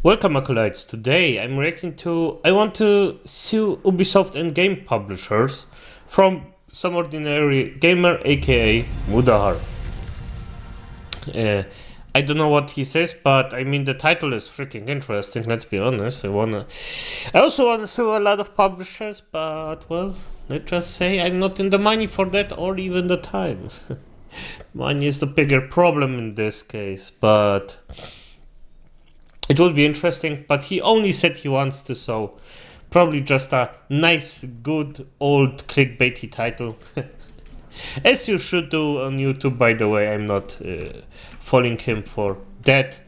Welcome, acolytes. Today I'm reacting to I want to sue Ubisoft and Game Publishers from some ordinary gamer, aka Muda. I don't know what he says, but I mean the title is freaking interesting, let's be honest. I also wanna sue a lot of publishers, but well, let's just say I'm not in the money for that or even the time. Money is the bigger problem in this case, but it would be interesting, but he only said he wants to, so probably just a nice, good, old clickbaity title. As you should do on YouTube, by the way. I'm not following him for that.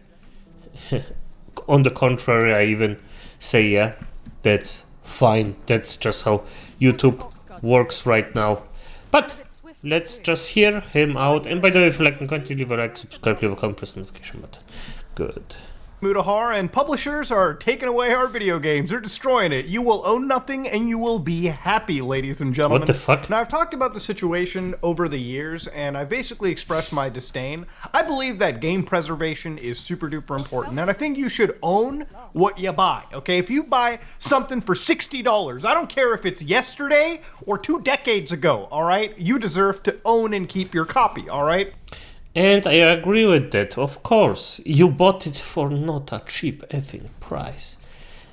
On the contrary, I even say, yeah, that's fine. That's just how YouTube works right now. But let's just hear him out. And by the way, if you like me, continue, leave a like, subscribe, leave a comment, press the notification button. Good. Muda, and publishers are taking away our video games. They're destroying it. You will own nothing and you will be happy, ladies and gentlemen. What the fuck? Now, I've talked about the situation over the years, and I've basically expressed my disdain. I believe that game preservation is super duper important, and I think you should own what you buy, okay? If you buy something for $60, I don't care if it's yesterday or 2 decades ago, all right? You deserve to own and keep your copy, all right? And I agree with that, of course. You bought it for not a cheap effing price.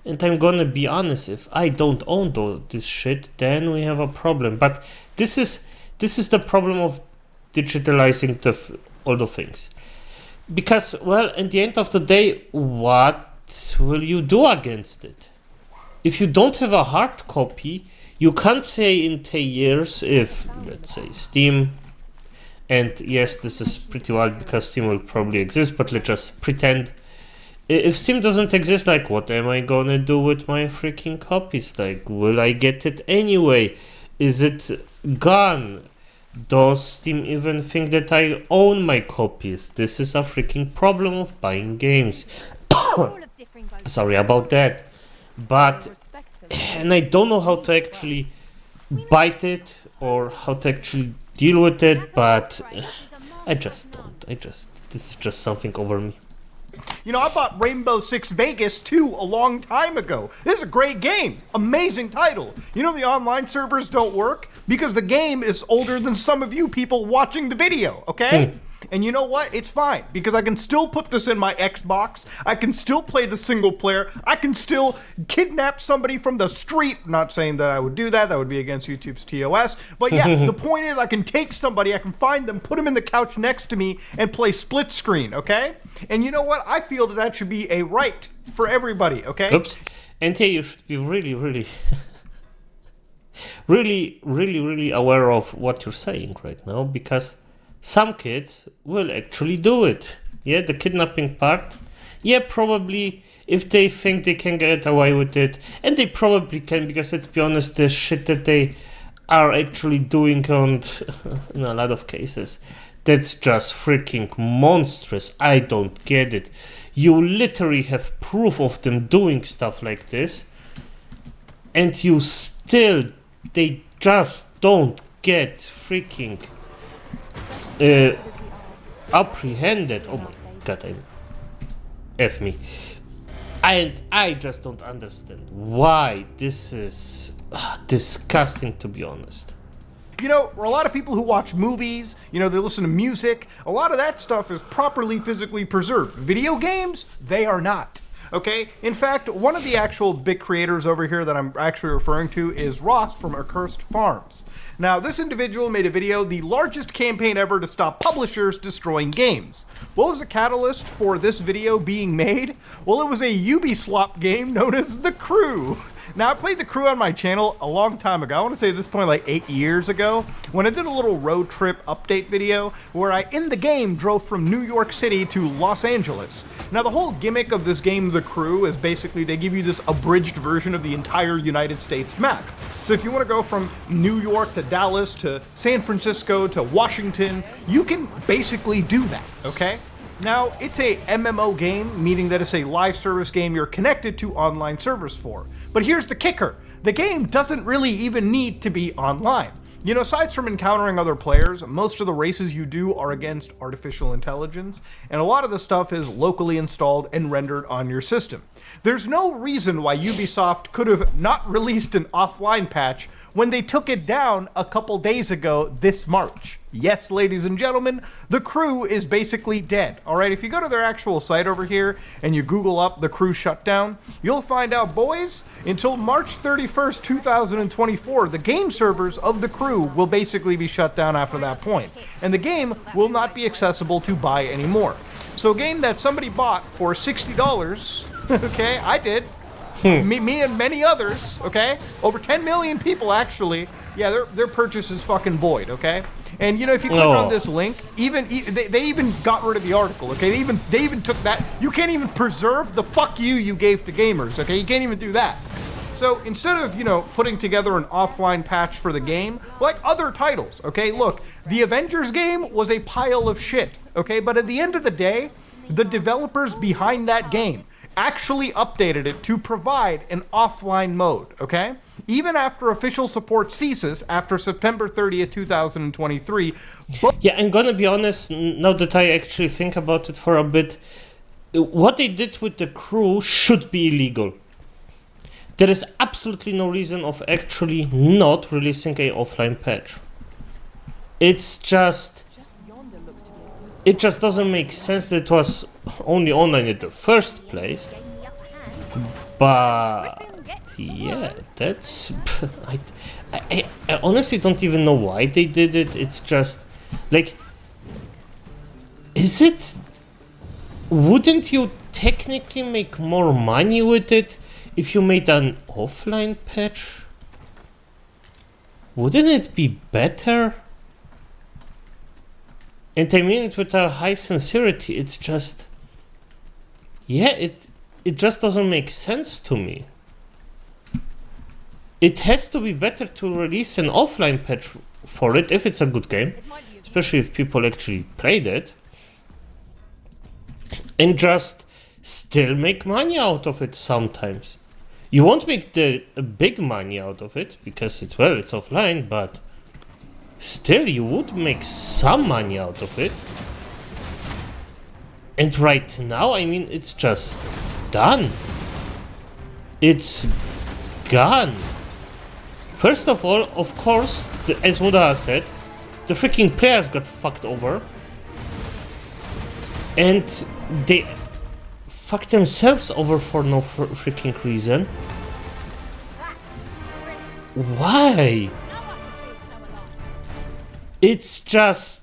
And I'm gonna be honest, if I don't own this shit, then we have a problem. But this is the problem of digitalizing all the things. Because, well, at the end of the day, what will you do against it? If you don't have a hard copy, you can't say in 10 years if, let's say, Steam... And yes, this is pretty wild because Steam will probably exist, but let's just pretend. If Steam doesn't exist, like, what am I gonna do with my freaking copies? Like, will I get it anyway? Is it gone? Does Steam even think that I own my copies? This is a freaking problem of buying games. Sorry about that. But, and I don't know how to actually bite it or how to actually deal with it, but I just don't. This is just something over me. You know, I bought Rainbow Six Vegas 2 a long time ago. This is a great game. Amazing title. You know the online servers don't work because the game is older than some of you people watching the video, okay? And you know what? It's fine, because I can still put this in my Xbox. I can still play the single player. I can still kidnap somebody from the street. Not saying that I would do that. That would be against YouTube's TOS. But yeah, the point is I can take somebody, I can find them, put them in the couch next to me, and play split screen, okay? And you know what? I feel that should be a right for everybody, okay? Oops. And here you should be really, really aware of what you're saying right now, because some kids will actually do it. Yeah, the kidnapping part. Yeah, probably if they think they can get away with it. And they probably can, because let's be honest, the shit that they are actually doing in a lot of cases, that's just freaking monstrous. I don't get it. You literally have proof of them doing stuff like this, and they just don't get freaking apprehended. Oh my god, F me. And I just don't understand why this is disgusting, to be honest. You know, a lot of people who watch movies, you know, they listen to music, a lot of that stuff is properly physically preserved. Video games, they are not. Okay? In fact, one of the actual big creators over here that I'm actually referring to is Ross from Accursed Farms. Now, this individual made a video, the largest campaign ever to stop publishers destroying games. What was the catalyst for this video being made? Well, it was a Ubisoft game known as The Crew. Now, I played The Crew on my channel a long time ago. I want to say at this point like 8 years ago, when I did a little road trip update video where I, in the game, drove from New York City to Los Angeles. Now, the whole gimmick of this game, The Crew, is basically they give you this abridged version of the entire United States map. So if you want to go from New York to Dallas to San Francisco to Washington, you can basically do that, okay? Now, it's a MMO game, meaning that it's a live service game you're connected to online servers for. But here's the kicker. The game doesn't really even need to be online. You know, aside from encountering other players, most of the races you do are against artificial intelligence, and a lot of the stuff is locally installed and rendered on your system. There's no reason why Ubisoft could have not released an offline patch when they took it down a couple days ago this March. Yes, ladies and gentlemen, the crew is basically dead. All right, if you go to their actual site over here and you Google up the crew shutdown, you'll find out, boys, until March 31st, 2024, the game servers of the crew will basically be shut down after that point, and the game will not be accessible to buy anymore. So a game that somebody bought for $60, okay, I did, me and many others, okay? Over 10 million people, actually. Yeah, their purchase is fucking void, okay? And, you know, if you click on this link, they even got rid of the article, okay? They even took that. You can't even preserve the fuck you gave to gamers, okay? You can't even do that. So instead of, you know, putting together an offline patch for the game, like other titles, okay? Look, the Avengers game was a pile of shit, okay? But at the end of the day, the developers behind that game actually updated it to provide an offline mode, okay? Even after official support ceases after September 30th, 2023. Yeah, I'm gonna be honest, now that I actually think about it for a bit, what they did with the crew should be illegal. There is absolutely no reason of actually not releasing a offline patch. It's just... It just doesn't make sense that it was only online in the first place. But yeah, that's... I honestly don't even know why they did it. It's just like... Is it... Wouldn't you technically make more money with it if you made an offline patch? Wouldn't it be better? And I mean it with a high sincerity. It's just... Yeah, it just doesn't make sense to me. It has to be better to release an offline patch for it if it's a good game, especially if people actually played it, and just still make money out of it sometimes. You won't make the big money out of it because it's offline, but still you would make some money out of it. And right now, I mean, it's just done. It's gone. First of all, of course, as Muda said, the freaking players got fucked over. And they fucked themselves over for no freaking reason. Why? It's just...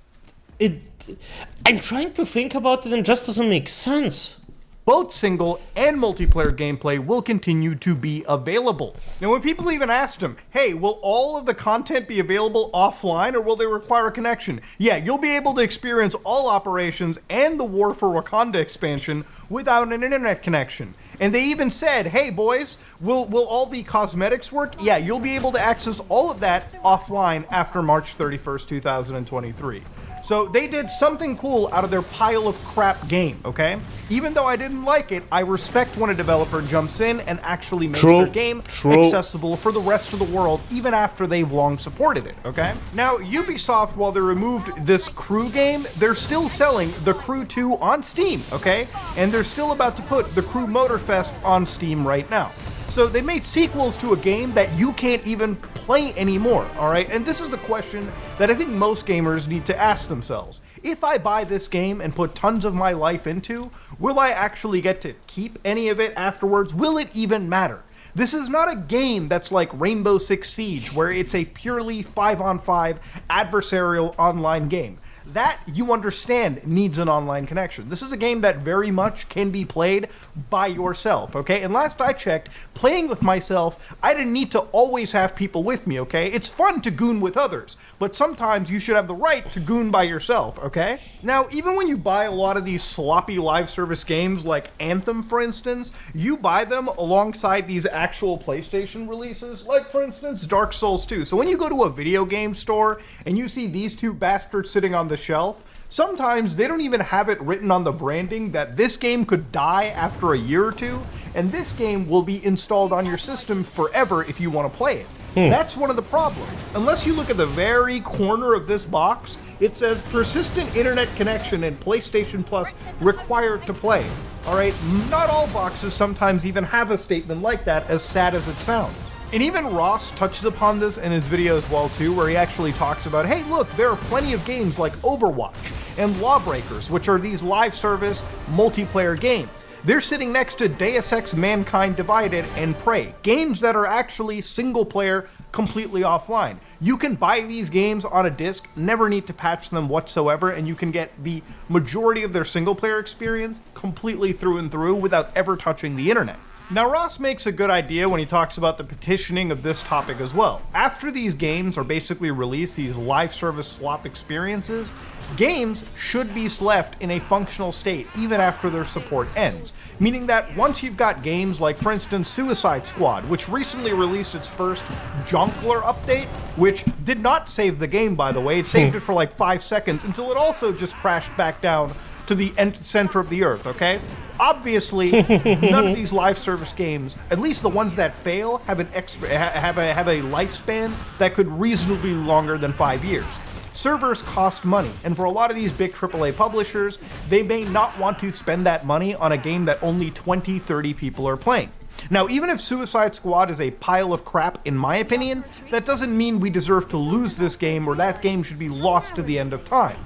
I'm trying to think about it and it just doesn't make sense. Both single and multiplayer gameplay will continue to be available. Now, when people even asked him, hey, will all of the content be available offline or will they require a connection? Yeah, you'll be able to experience all operations and the War for Wakanda expansion without an internet connection. And they even said, hey, boys, will all the cosmetics work? Yeah, you'll be able to access all of that offline after March 31st, 2023. So they did something cool out of their pile of crap game, okay? Even though I didn't like it, I respect when a developer jumps in and actually makes their game accessible for the rest of the world, even after they've long supported it, okay? Now, Ubisoft, while they removed this Crew game, they're still selling the Crew 2 on Steam, okay? And they're still about to put the Crew Motorfest on Steam right now. So they made sequels to a game that you can't even play anymore, all right? And this is the question that I think most gamers need to ask themselves. If I buy this game and put tons of my life into, will I actually get to keep any of it afterwards? Will it even matter? This is not a game that's like Rainbow Six Siege, where it's a purely 5-on-5 adversarial online game. That, you understand, needs an online connection. This is a game that very much can be played by yourself, okay? And last I checked, playing with myself, I didn't need to always have people with me, okay? It's fun to goon with others, but sometimes you should have the right to goon by yourself, okay? Now, even when you buy a lot of these sloppy live service games like Anthem, for instance, you buy them alongside these actual PlayStation releases, like, for instance, Dark Souls 2. So when you go to a video game store and you see these two bastards sitting on the shelf, sometimes they don't even have it written on the branding that this game could die after a year or two, and this game will be installed on your system forever if you want to play it. That's one of the problems. Unless you look at the very corner of this box, it says persistent internet connection and PlayStation Plus required to play. All right, not all boxes sometimes even have a statement like that, as sad as it sounds. And even Ross touches upon this in his video as well too, where he actually talks about, hey look, there are plenty of games like Overwatch and Lawbreakers, which are these live service multiplayer games. They're sitting next to Deus Ex Mankind Divided and Prey, games that are actually single player, completely offline. You can buy these games on a disc, never need to patch them whatsoever, and you can get the majority of their single player experience completely through and through without ever touching the internet. Now, Ross makes a good idea when he talks about the petitioning of this topic as well. After these games are basically released, these live service swap experiences, games should be left in a functional state even after their support ends. Meaning that once you've got games like, for instance, Suicide Squad, which recently released its first Junkler update, which did not save the game, by the way. It saved it for like 5 seconds until it also just crashed back down to the center of the earth, okay? Obviously, none of these live service games, at least the ones that fail, have a lifespan that could reasonably be longer than 5 years. Servers cost money, and for a lot of these big AAA publishers, they may not want to spend that money on a game that only 20, 30 people are playing. Now, even if Suicide Squad is a pile of crap, in my opinion, that doesn't mean we deserve to lose this game or that game should be lost to the end of time.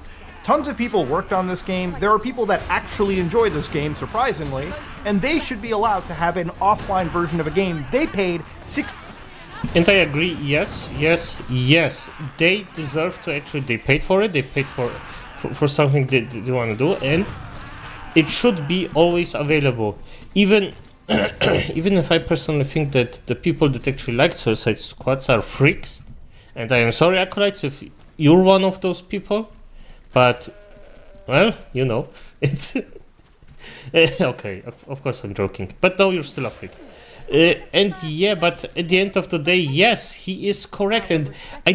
Tons of people worked on this game. There are people that actually enjoy this game, surprisingly, and they should be allowed to have an offline version of a game they paid $60. And I agree, yes. They deserve to actually, they paid for it, they paid for something they want to do, and it should be always available. Even if I personally think that the people that actually like Suicide Squads are freaks, and I am sorry, acolytes, if you're one of those people, but, well, you know, it's... okay, of course I'm joking, but no, you're still a freak. And yeah, but at the end of the day, yes, he is correct, and I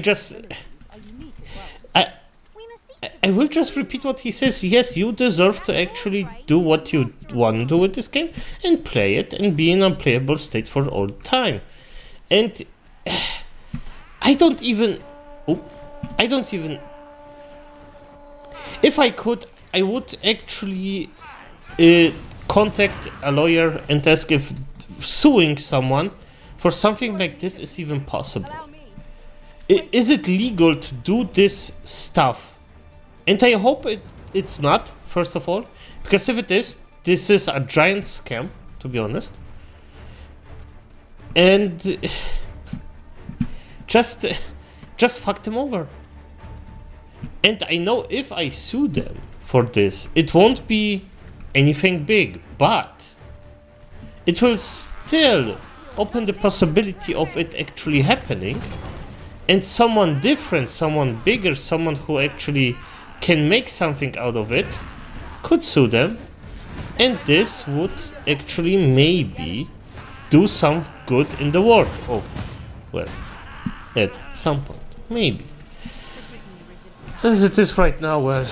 will just repeat what he says. Yes, you deserve to actually do what you want to do with this game and play it and be in a playable state for all time. And I don't even, if I could, I would actually contact a lawyer and ask if suing someone for something like this is even possible. Is it legal to do this stuff? And I hope it's not, first of all, because if it is, this is a giant scam, to be honest. And just fuck them over. And I know if I sue them for this, it won't be anything big, but it will still open the possibility of it actually happening, and someone different, someone bigger, someone who actually can make something out of it could sue them, and this would actually maybe do some good in the world of, well, at some point, maybe. As it is right now, well,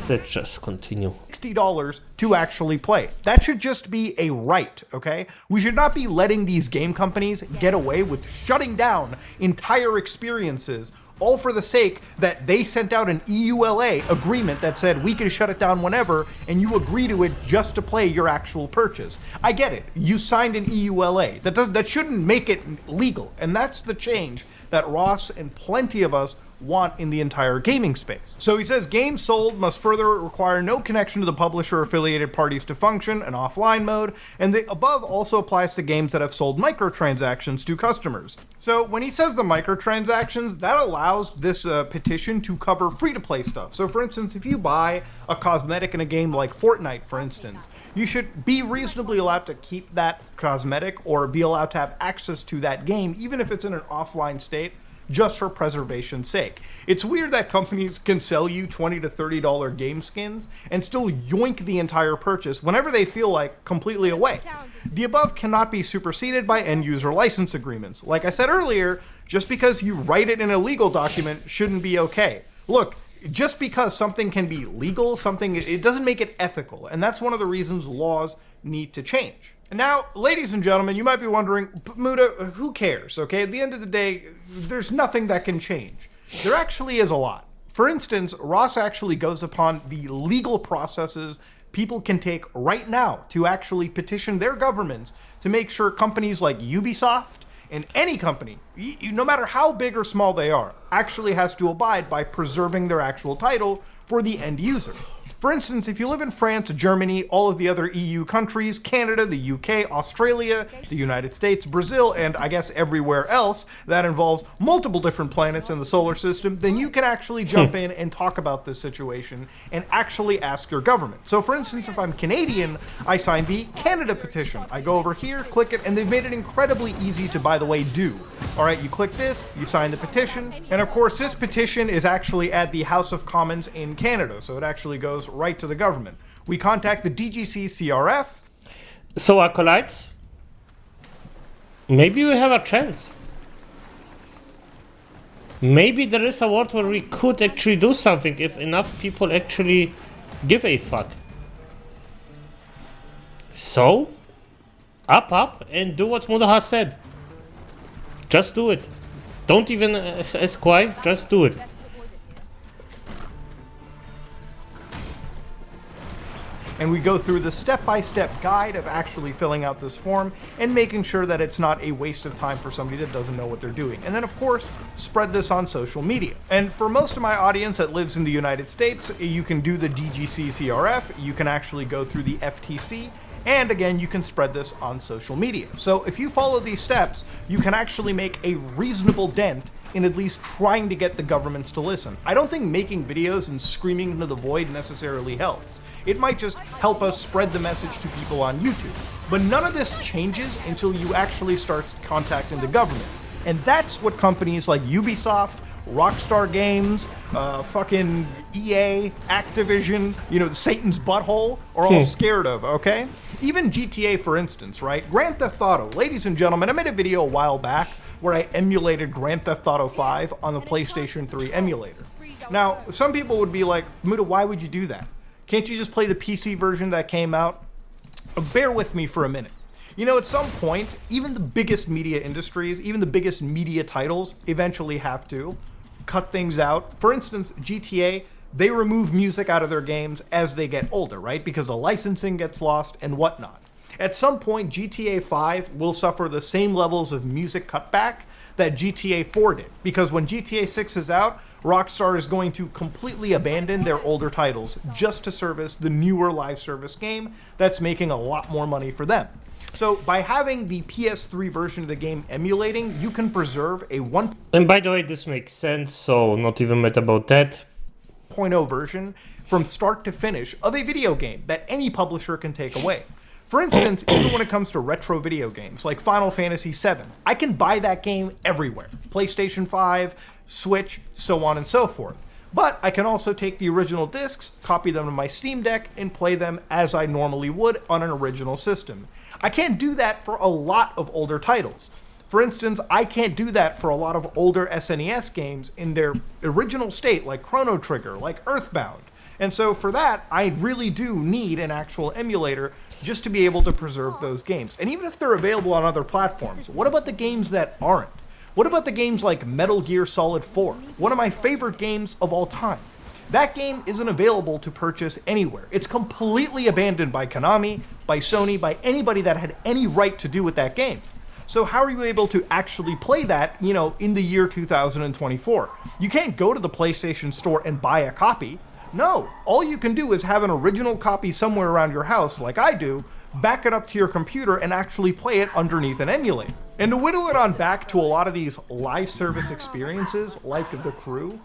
let's just continue. $60 to actually play. That should just be a right, okay? We should not be letting these game companies get away with shutting down entire experiences, all for the sake that they sent out an EULA agreement that said we can shut it down whenever, and you agree to it just to play your actual purchase. I get it. You signed an EULA. That shouldn't make it legal, and that's the change that Ross and plenty of us want in the entire gaming space. So he says games sold must further require no connection to the publisher or affiliated parties to function, an offline mode, and the above also applies to games that have sold microtransactions to customers. So when he says the microtransactions, that allows this petition to cover free-to-play stuff. So for instance, if you buy a cosmetic in a game like Fortnite, for instance, you should be reasonably allowed to keep that cosmetic or be allowed to have access to that game, even if it's in an offline state, just for preservation's sake. It's weird that companies can sell you $20 to $30 game skins and still yoink the entire purchase whenever they feel like completely away. The above cannot be superseded by end-user license agreements. Like I said earlier, just because you write it in a legal document shouldn't be okay. Look, just because something can be legal, it doesn't make it ethical, and that's one of the reasons laws need to change. Now, ladies and gentlemen, you might be wondering, Muda, who cares, okay? At the end of the day, there's nothing that can change. There actually is a lot. For instance, Ross actually goes upon the legal processes people can take right now to actually petition their governments to make sure companies like Ubisoft and any company, no matter how big or small they are, actually has to abide by preserving their actual title for the end user. For instance, if you live in France, Germany, all of the other EU countries, Canada, the UK, Australia, the United States, Brazil, and I guess everywhere else that involves multiple different planets in the solar system, then you can actually jump in and talk about this situation and actually ask your government. So for instance, if I'm Canadian, I sign the Canada petition. I go over here, click it, and they've made it incredibly easy to, by the way, do. All right, you click this, you sign the petition, and of course this petition is actually at the House of Commons in Canada, so it actually goes right to the government. We contact the DGC CRF. So, acolytes, maybe we have a chance. Maybe there is a world where we could actually do something if enough people actually give a fuck. So, up, and do what Muda has said. Just do it. Don't even ask why, just do it. And we go through the step-by-step guide of actually filling out this form and making sure that it's not a waste of time for somebody that doesn't know what they're doing. And then, of course, spread this on social media. And for most of my audience that lives in the United States, you can do the DGC CRF, you can actually go through the FTC, and again, you can spread this on social media. So if you follow these steps, you can actually make a reasonable dent in at least trying to get the governments to listen. I don't think making videos and screaming into the void necessarily helps. It might just help us spread the message to people on YouTube. But none of this changes until you actually start contacting the government. And that's what companies like Ubisoft, Rockstar Games, fucking EA, Activision, Satan's butthole, are all scared of, okay? Even GTA, for instance, right? Grand Theft Auto. Ladies and gentlemen, I made a video a while back where I emulated Grand Theft Auto 5 on the PlayStation 3 emulator. Now, some people would be like, Muda, why would you do that? Can't you just play the PC version that came out? Bear with me for a minute. At some point, even the biggest media industries, even the biggest media titles eventually have to cut things out. For instance, GTA, they remove music out of their games as they get older, right? Because the licensing gets lost and whatnot. At some point, GTA 5 will suffer the same levels of music cutback that GTA 4 did. Because when GTA 6 is out, Rockstar is going to completely abandon their older titles just to service the newer live service game that's making a lot more money for them. So by having the PS3 version of the game emulating, you can preserve a 1.0 And by the way, this makes sense, so not even mad about that. version from start to finish of a video game that any publisher can take away. For instance, even when it comes to retro video games like Final Fantasy VII, I can buy that game everywhere. PlayStation 5, Switch, so on and so forth. But I can also take the original discs, copy them to my Steam Deck, and play them as I normally would on an original system. I can't do that for a lot of older titles. For instance, I can't do that for a lot of older SNES games in their original state, like Chrono Trigger, like Earthbound. And so for that, I really do need an actual emulator just to be able to preserve those games. And even if they're available on other platforms, what about the games that aren't? What about the games like Metal Gear Solid 4, one of my favorite games of all time? That game isn't available to purchase anywhere. It's completely abandoned by Konami, by Sony, by anybody that had any right to do with that game. So how are you able to actually play that, in the year 2024? You can't go to the PlayStation Store and buy a copy. No, all you can do is have an original copy somewhere around your house, like I do, back it up to your computer and actually play it underneath an emulator. And to whittle it on back to a lot of these live service experiences, like The Crew,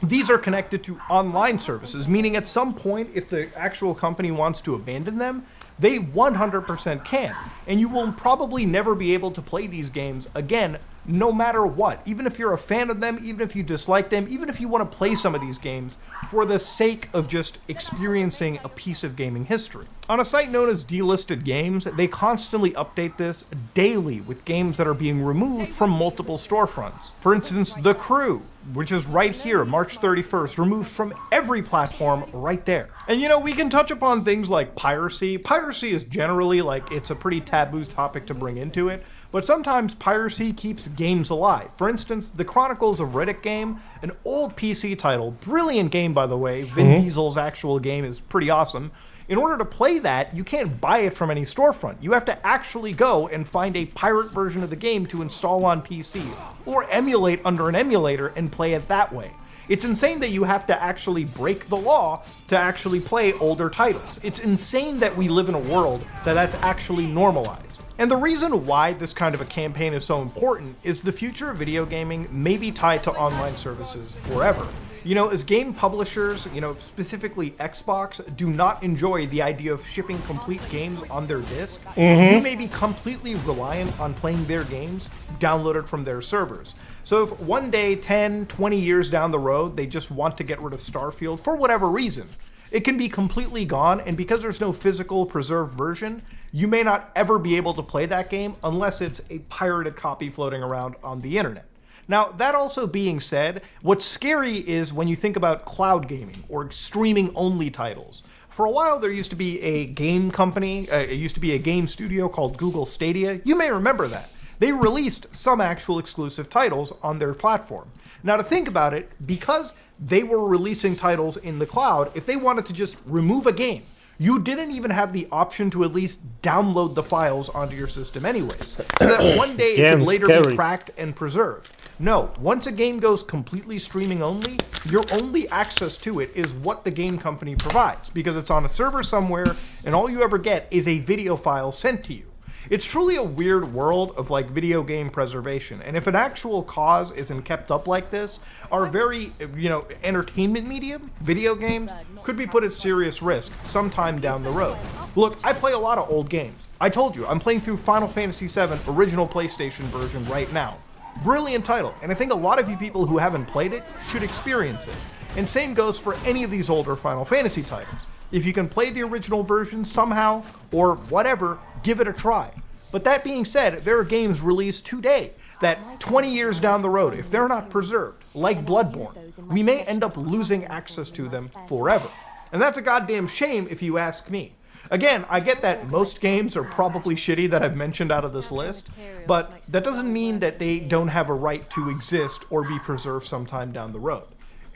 these are connected to online services, meaning at some point, if the actual company wants to abandon them, they 100% can. And you will probably never be able to play these games again, no matter what. Even if you're a fan of them, even if you dislike them, even if you want to play some of these games for the sake of just experiencing a piece of gaming history. On a site known as Delisted Games, they constantly update this daily with games that are being removed from multiple storefronts. For instance, The Crew, which is right here, March 31st, removed from every platform right there. And you know, we can touch upon things like piracy. Piracy is generally like, it's a pretty taboo topic to bring into it, but sometimes piracy keeps games alive. For instance, the Chronicles of Riddick game, an old PC title, brilliant game by the way, Vin Diesel's actual game is pretty awesome. In order to play that, you can't buy it from any storefront. You have to actually go and find a pirate version of the game to install on PC, or emulate under an emulator and play it that way. It's insane that you have to actually break the law to actually play older titles. It's insane that we live in a world that's actually normalized. And the reason why this kind of a campaign is so important is the future of video gaming may be tied to online services forever. You know, as game publishers, you know, specifically Xbox, do not enjoy the idea of shipping complete games on their disc, you may be completely reliant on playing their games downloaded from their servers. So if one day, 10, 20 years down the road, they just want to get rid of Starfield for whatever reason, it can be completely gone, and because there's no physical preserved version, you may not ever be able to play that game unless it's a pirated copy floating around on the internet. Now, that also being said, what's scary is when you think about cloud gaming or streaming-only titles. For a while, there used to be a game company, it used to be a game studio called Google Stadia. You may remember that. They released some actual exclusive titles on their platform. Now, to think about it, because they were releasing titles in the cloud, if they wanted to just remove a game, you didn't even have the option to at least download the files onto your system anyways, so that one day it could later be cracked and preserved. No, once a game goes completely streaming only, your only access to it is what the game company provides, because it's on a server somewhere, and all you ever get is a video file sent to you. It's truly a weird world of like video game preservation, and if an actual cause isn't kept up like this, our very, you know, entertainment medium, video games, could be put at serious risk sometime down the road. Look, I play a lot of old games. I told you, I'm playing through Final Fantasy VII original PlayStation version right now. Brilliant title, and I think a lot of you people who haven't played it should experience it. And same goes for any of these older Final Fantasy titles. If you can play the original version somehow, or whatever, give it a try. But that being said, there are games released today that 20 years down the road, if they're not preserved, like Bloodborne, we may end up losing access to them forever. And that's a goddamn shame if you ask me. Again, I get that most games are probably shitty that I've mentioned out of this list, but that doesn't mean that they don't have a right to exist or be preserved sometime down the road.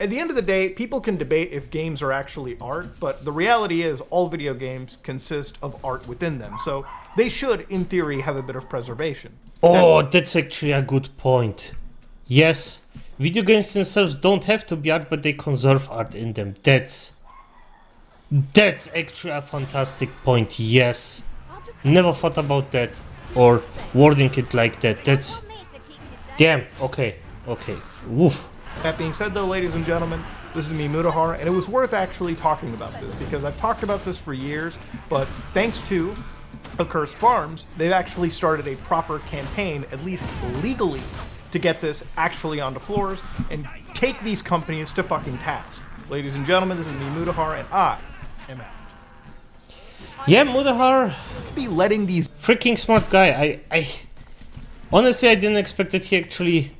At the end of the day, people can debate if games are actually art, but the reality is all video games consist of art within them, so they should, in theory, have a bit of preservation. Oh, that's actually a good point. Yes, video games themselves don't have to be art, but they conserve art in them. That's actually a fantastic point, yes. Never thought about that, or wording it like that. That's... Damn, okay. Woof. That being said though, ladies and gentlemen, this is me, Muda, and it was worth actually talking about this, because I've talked about this for years, but thanks to Accursed Farms, they've actually started a proper campaign, at least legally, to get this actually onto floors, and take these companies to fucking task. Ladies and gentlemen, this is me, Muda, and I am out. Yeah, Mudahar, Be letting these freaking smart guy. I honestly, I didn't expect that he actually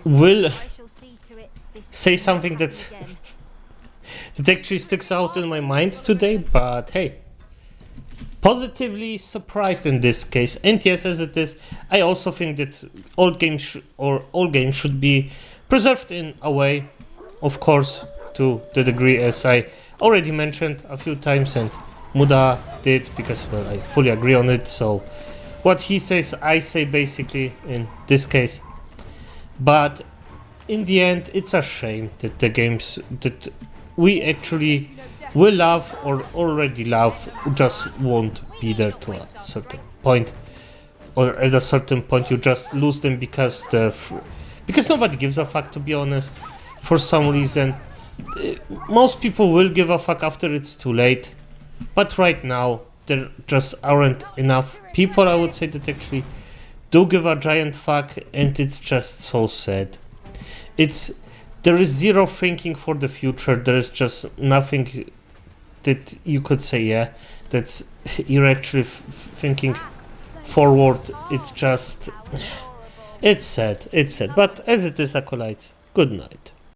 will say something that actually sticks out in my mind today, but hey, positively surprised in this case. And yes, as it is, I also think that all games should be preserved in a way, of course, to the degree as I already mentioned a few times, and Muda did, because well, I fully agree on it. So what he says, I say basically in this case. But in the end, it's a shame that the games that we actually will love or already love just won't be there to a certain point, or at a certain point you just lose them because nobody gives a fuck, to be honest. For some reason, most people will give a fuck after it's too late, but right now there just aren't enough people, I would say, that actually do give a giant fuck, and it's just so sad. There is zero thinking for the future. There is just nothing that you could say, yeah, that's you're actually thinking forward. It's just, It's sad, but as it is, acolytes, good night.